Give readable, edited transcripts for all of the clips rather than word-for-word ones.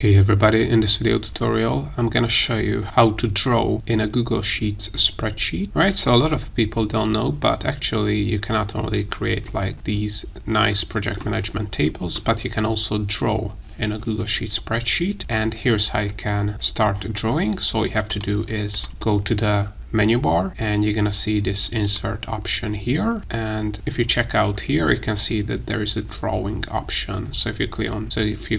Hey everybody, in this video tutorial I'm gonna show you how to draw in a Google Sheets spreadsheet. Right, so a lot of people don't know, but actually you can not only create like these nice project management tables, but you can also draw in a Google Sheets spreadsheet. And here's how you can start drawing. So all you have to do is go to the menu bar and you're gonna see this insert option here, and if you check out here you can see that there is a drawing option. So if you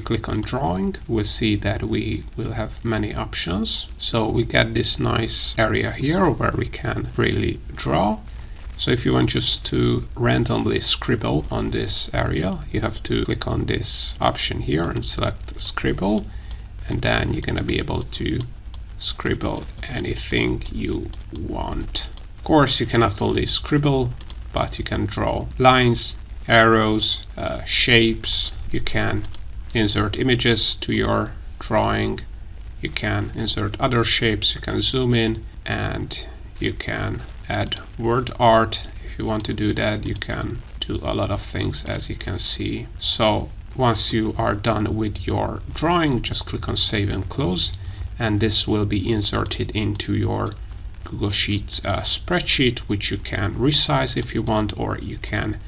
click on drawing, we'll see that we will have many options. So we get this nice area here where we can freely draw. So if you want just to randomly scribble on this area, you have to click on this option here and select scribble, and then you're gonna be able to scribble anything you want. Of course, you cannot only scribble, but you can draw lines, arrows, shapes. You can insert images to your drawing. You can insert other shapes. You can zoom in, and you can add word art. If you want to do that, you can do a lot of things, as you can see. So once you are done with your drawing, just click on save and close, and this will be inserted into your Google Sheets spreadsheet, which you can resize if you want, or you can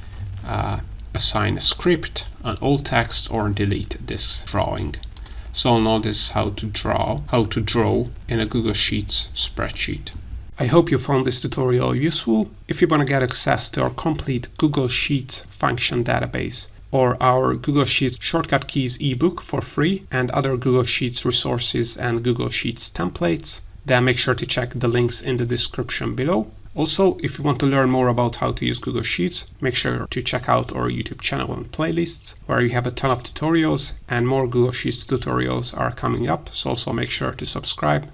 assign a script, an alt text, or delete this drawing. So now this is how to draw in a Google Sheets spreadsheet. I hope you found this tutorial useful. If you want to get access to our complete Google Sheets function database, or our Google Sheets Shortcut Keys ebook for free, and other Google Sheets resources and Google Sheets templates, then make sure to check the links in the description below. Also, if you want to learn more about how to use Google Sheets, make sure to check out our YouTube channel and playlists, where you have a ton of tutorials, and more Google Sheets tutorials are coming up, so also make sure to subscribe.